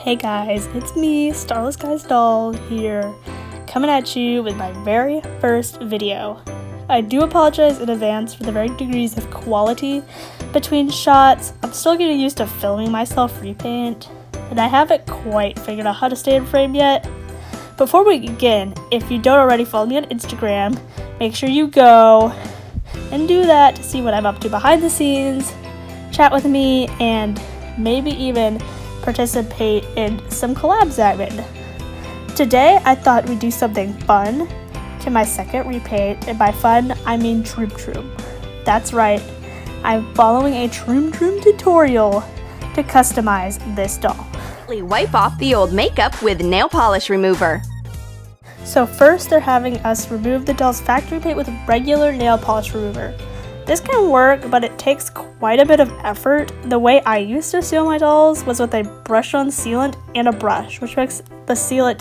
Hey guys, it's me, Starless Guys Doll, here, coming at you with my very first video. I do apologize in advance for the varying degrees of quality between shots. I'm still getting used to filming myself repaint, and I haven't quite figured out how to stay in frame yet. Before we begin, if you don't already follow me on Instagram, make sure you go and do that to see what I'm up to behind the scenes, chat with me, and maybe even participate in some collabs that I'm in. Today, I thought we'd do something fun to my second repaint, and by fun, I mean Troom Troom. That's right, I'm following a Troom Troom tutorial to customize this doll. Wipe off the old makeup with nail polish remover. So first, they're having us remove the doll's factory paint with regular nail polish remover. This can work, but it takes quite a bit of effort. The way I used to seal my dolls was with a brush-on sealant and a brush, which makes the sealant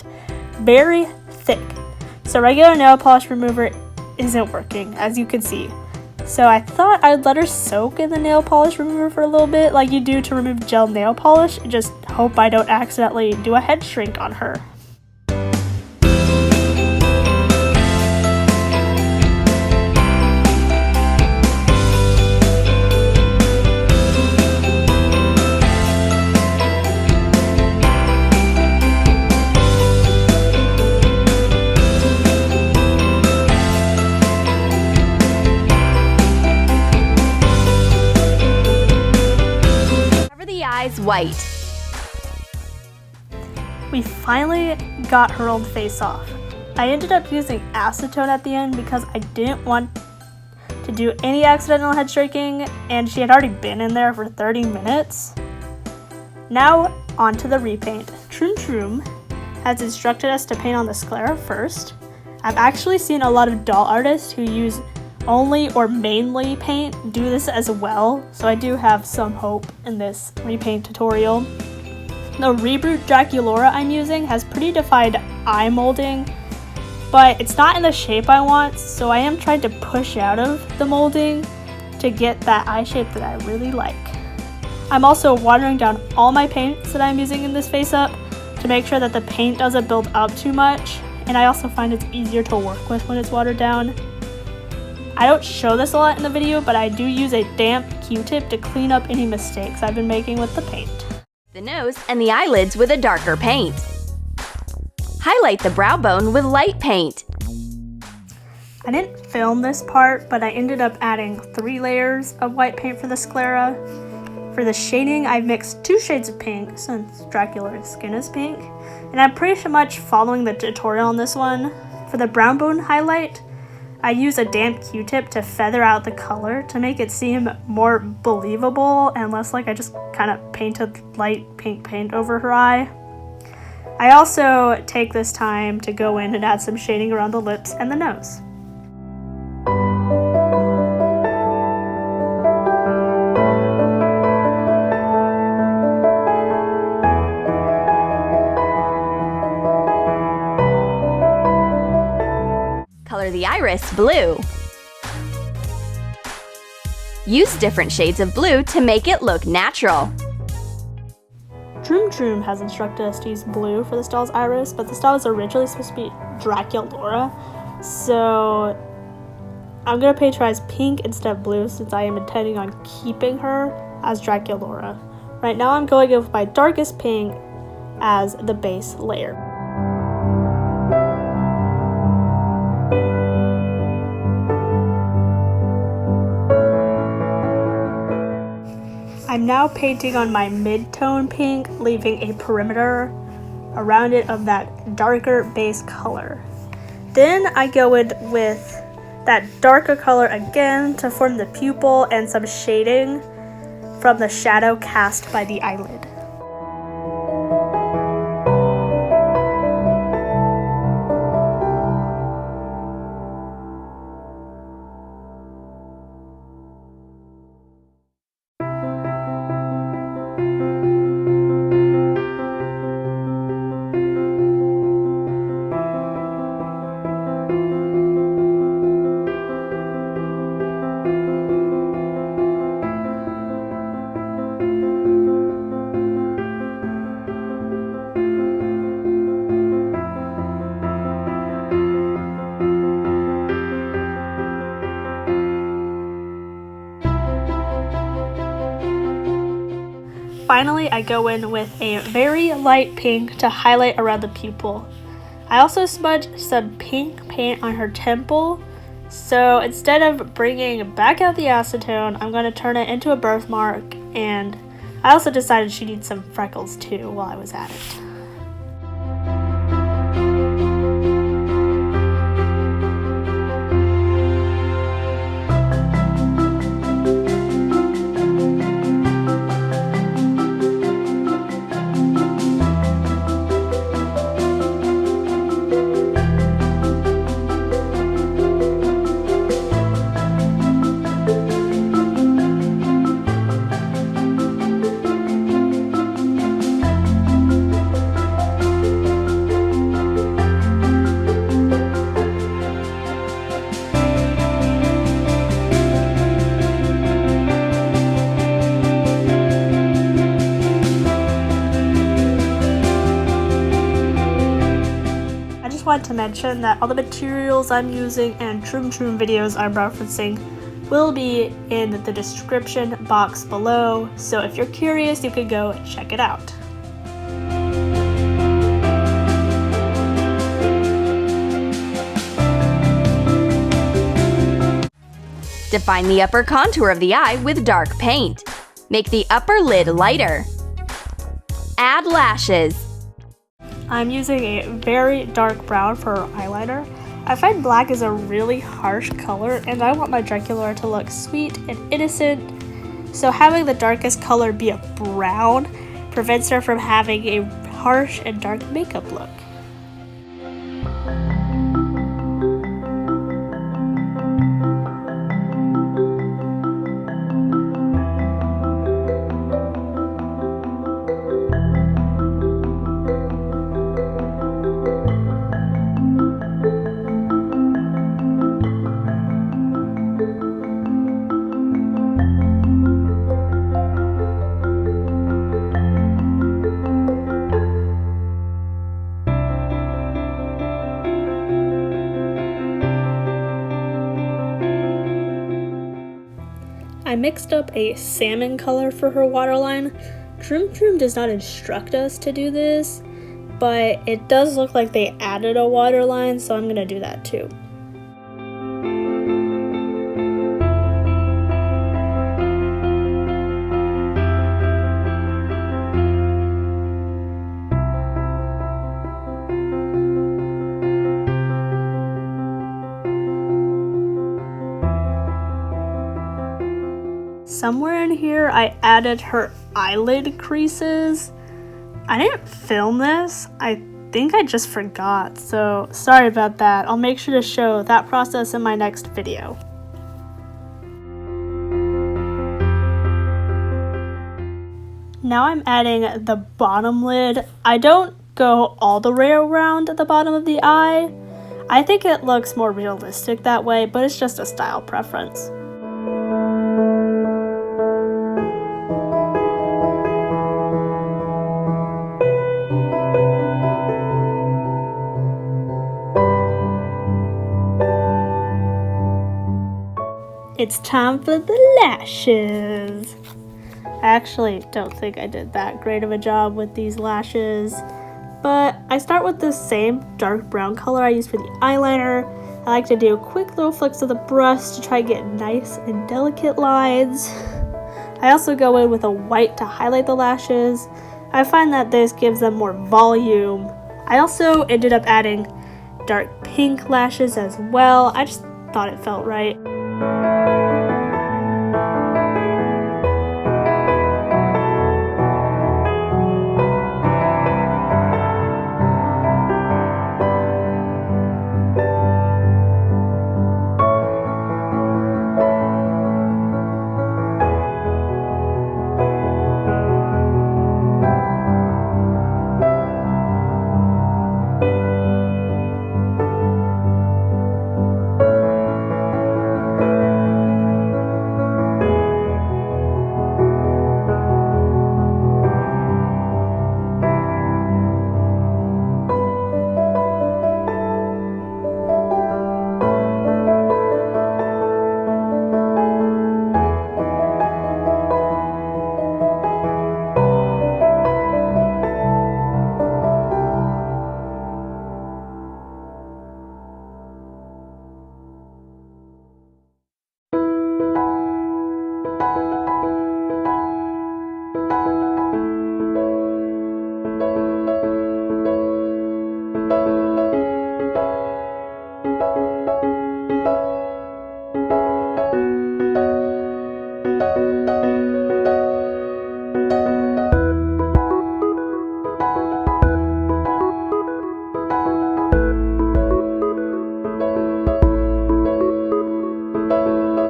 very thick. So regular nail polish remover isn't working, as you can see. So I thought I'd let her soak in the nail polish remover for a little bit, like you do to remove gel nail polish, and just hope I don't accidentally do a head shrink on her. Eyes white. We finally got her old face off. I ended up using acetone at the end because I didn't want to do any accidental head shaking, and she had already been in there for 30 minutes. Now onto the repaint. Troom Troom has instructed us to paint on the sclera first. I've actually seen a lot of doll artists who use only or mainly paint do this as well, so I do have some hope in this repaint tutorial. The Reboot Draculaura I'm using has pretty defined eye molding, but it's not in the shape I want, so I am trying to push out of the molding to get that eye shape that I really like. I'm also watering down all my paints that I'm using in this face up to make sure that the paint doesn't build up too much, and I also find it's easier to work with when it's watered down. I don't show this a lot in the video, but I do use a damp Q-tip to clean up any mistakes I've been making with the paint. The nose and the eyelids with a darker paint. Highlight the brow bone with light paint. I didn't film this part, but I ended up adding 3 layers of white paint for the sclera. For the shading, I've mixed 2 shades of pink, since Dracula's skin is pink, and I'm pretty much following the tutorial on this one. For the brow bone highlight, I use a damp Q-tip to feather out the color to make it seem more believable and less like I just kind of painted light pink paint over her eye. I also take this time to go in and add some shading around the lips and the nose. Color the iris blue. Use different shades of blue to make it look natural. Troom Troom has instructed us to use blue for this doll's iris, but this doll was originally supposed to be Draculaura, so I'm going to paint her as pink instead of blue since I am intending on keeping her as Draculaura. Right now I'm going with my darkest pink as the base layer. I'm now painting on my mid-tone pink, leaving a perimeter around it of that darker base color. Then I go in with that darker color again to form the pupil and some shading from the shadow cast by the eyelid. finally, I go in with a very light pink to highlight around the pupil. I also smudged some pink paint on her temple, so instead of bringing back out the acetone, I'm going to turn it into a birthmark, and I also decided she needs some freckles too while I was at it. Want to mention that all the materials I'm using and Troom Troom videos I'm referencing will be in the description box below, so if you're curious you can go check it out. Define the upper contour of the eye with dark paint. Make the upper lid lighter. Add lashes. I'm using a very dark brown for her eyeliner. I find black is a really harsh color and I want my DuraClear to look sweet and innocent, so having the darkest color be a brown prevents her from having a harsh and dark makeup look. I mixed up a salmon color for her waterline. Troom Troom does not instruct us to do this, but it does look like they added a waterline, so I'm going to do that too. Somewhere in here I added her eyelid creases. I didn't film this. I think I just forgot, so sorry about that. I'll make sure to show that process in my next video. Now I'm adding the bottom lid. I don't go all the way around the bottom of the eye. I think it looks more realistic that way, but it's just a style preference. It's time for the lashes. I actually don't think I did that great of a job with these lashes, but I start with the same dark brown color I used for the eyeliner. I like to do quick little flicks of the brush to try to get nice and delicate lines. I also go in with a white to highlight the lashes. I find that this gives them more volume. I also ended up adding dark pink lashes as well. I just thought it felt right.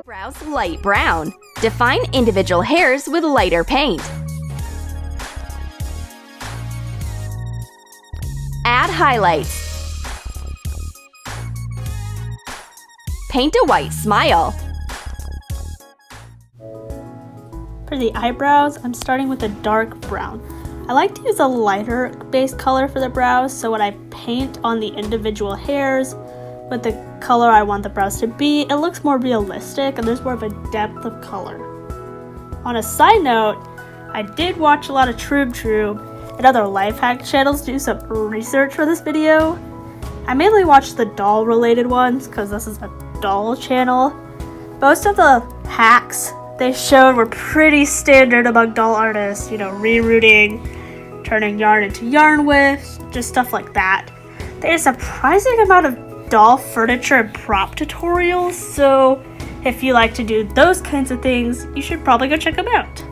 Brows light brown. Define individual hairs with lighter paint. Add highlights. Paint a white smile. For the eyebrows, I'm starting with a dark brown. I like to use a lighter base color for the brows, so when I paint on the individual hairs with the color I want the brows to be, it looks more realistic and there's more of a depth of color. On a side note, I did watch a lot of Troom Troom and other life hack channels do some research for this video. I mainly watched the doll related ones because this is a doll channel. Most of the hacks they showed were pretty standard among doll artists, rerouting, turning yarn into yarn whips, just stuff like that. There's a surprising amount of doll furniture and prop tutorials, so if you like to do those kinds of things, you should probably go check them out.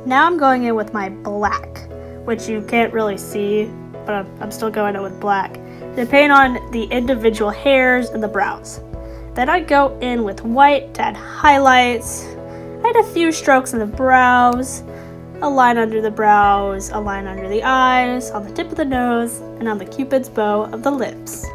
Now I'm going in with my black, which you can't really see, but I'm still going in with black, to paint on the individual hairs and the brows. Then I go in with white to add highlights, add a few strokes in the brows, a line under the brows, a line under the eyes, on the tip of the nose, and on the cupid's bow of the lips.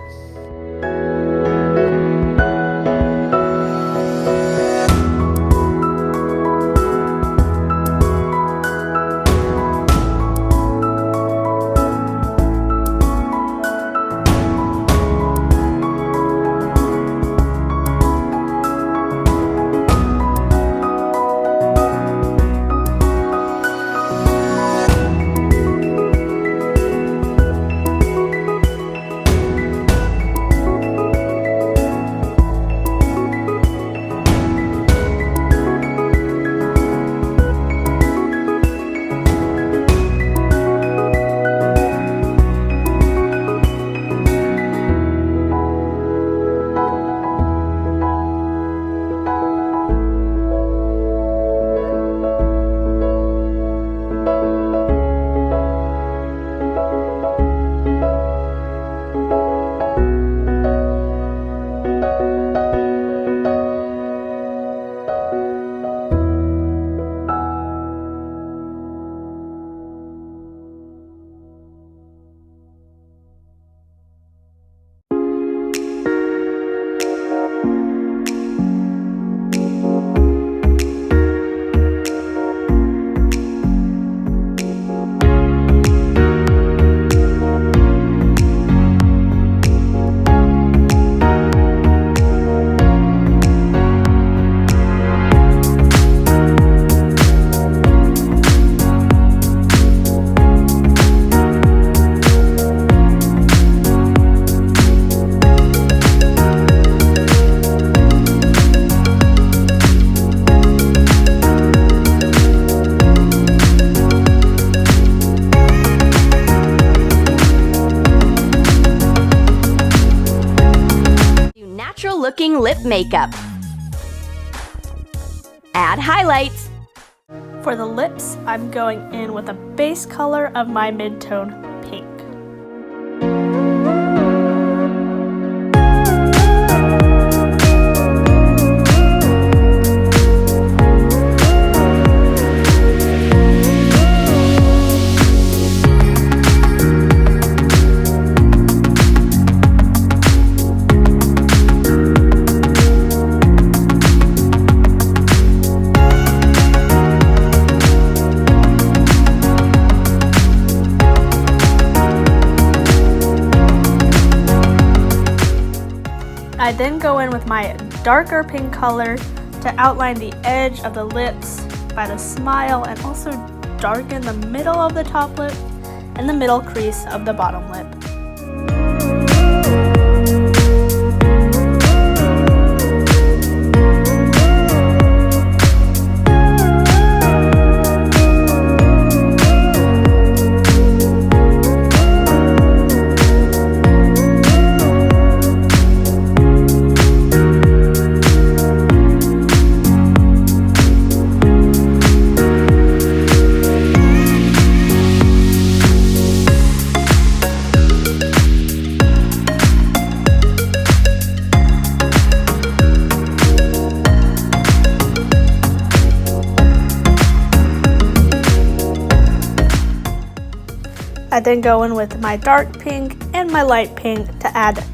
Looking lip makeup. Add highlights. For the lips, I'm going in with a base color of my mid-tone pink. I then go in with my darker pink color to outline the edge of the lips by the smile and also darken the middle of the top lip and the middle crease of the bottom lip. I then go in with my dark pink and my light pink to add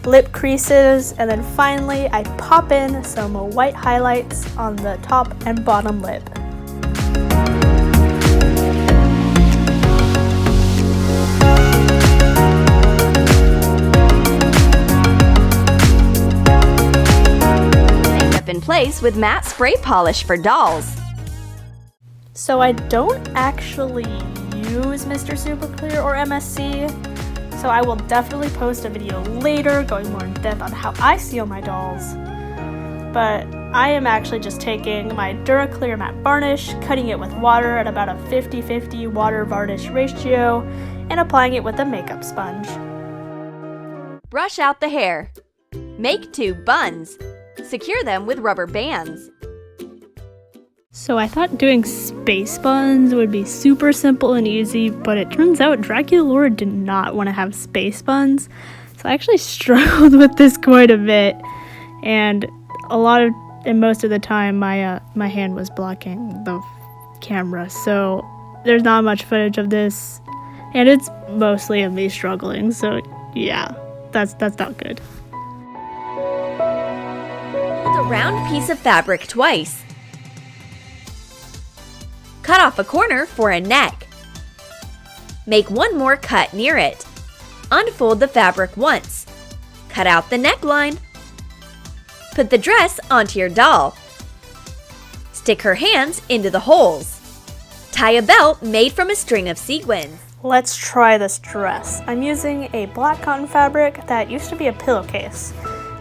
lip creases, and then finally I pop in some white highlights on the top and bottom lip. Makeup in place with matte spray polish for dolls. So I don't actually use Mr. Super Clear or MSC, so I will definitely post a video later going more in depth on how I seal my dolls. But I am actually just taking my DuraClear Matte Varnish, cutting it with water at about a 50-50 water varnish ratio, and applying it with a makeup sponge. Brush out the hair. Make 2 buns. Secure them with rubber bands. So I thought doing space buns would be super simple and easy, but it turns out Dracula did not want to have space buns. So I actually struggled with this quite a bit, and most of the time my hand was blocking the camera, so there's not much footage of this, and it's mostly of me struggling, so yeah, that's not good. Fold a round piece of fabric twice. Cut off a corner for a neck. Make 1 more cut near it. Unfold the fabric once. Cut out the neckline. Put the dress onto your doll. Stick her hands into the holes. Tie a belt made from a string of sequins. Let's try this dress. I'm using a black cotton fabric that used to be a pillowcase.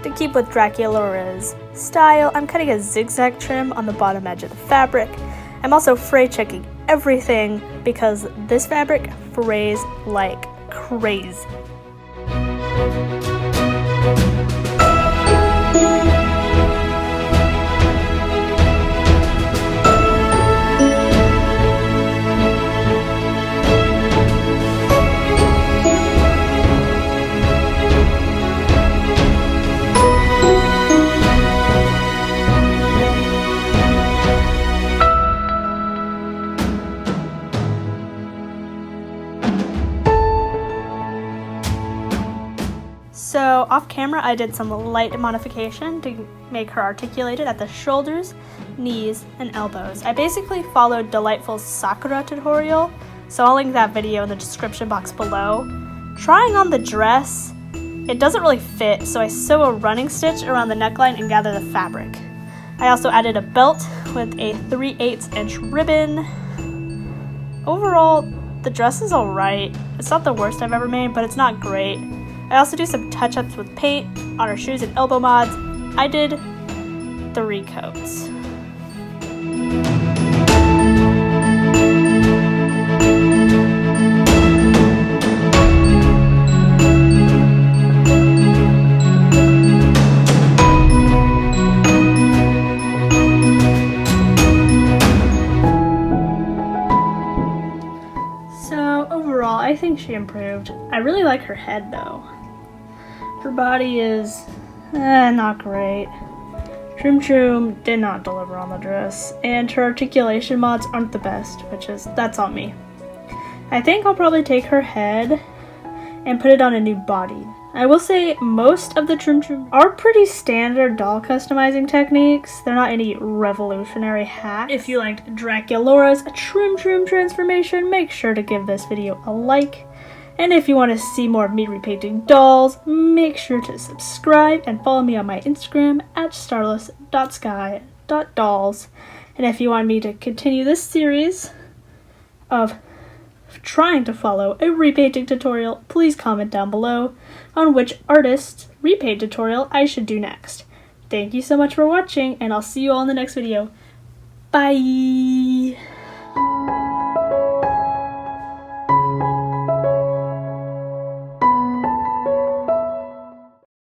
To keep with Dracula's style, I'm cutting a zigzag trim on the bottom edge of the fabric. I'm also fray checking everything because this fabric frays like crazy. So off camera I did some light modification to make her articulated at the shoulders, knees, and elbows. I basically followed Delightful's Sakura tutorial, so I'll link that video in the description box below. Trying on the dress, it doesn't really fit, so I sew a running stitch around the neckline and gather the fabric. I also added a belt with a 3/8 inch ribbon. Overall, the dress is alright. It's not the worst I've ever made, but it's not great. I also do some touch-ups with paint on her shoes and elbow mods. I did 3 coats. So overall, I think she improved. I really like her head though. Her body is not great. Troom Troom did not deliver on the dress, and her articulation mods aren't the best, that's on me. I think I'll probably take her head and put it on a new body. I will say most of the Troom Troom are pretty standard doll customizing techniques. They're not any revolutionary hacks. If you liked Dracula's Troom Troom transformation, make sure to give this video a like. And if you want to see more of me repainting dolls, make sure to subscribe and follow me on my Instagram at starless.sky.dolls. And if you want me to continue this series of trying to follow a repainting tutorial, please comment down below on which artist's repaint tutorial I should do next. Thank you so much for watching, and I'll see you all in the next video. Bye!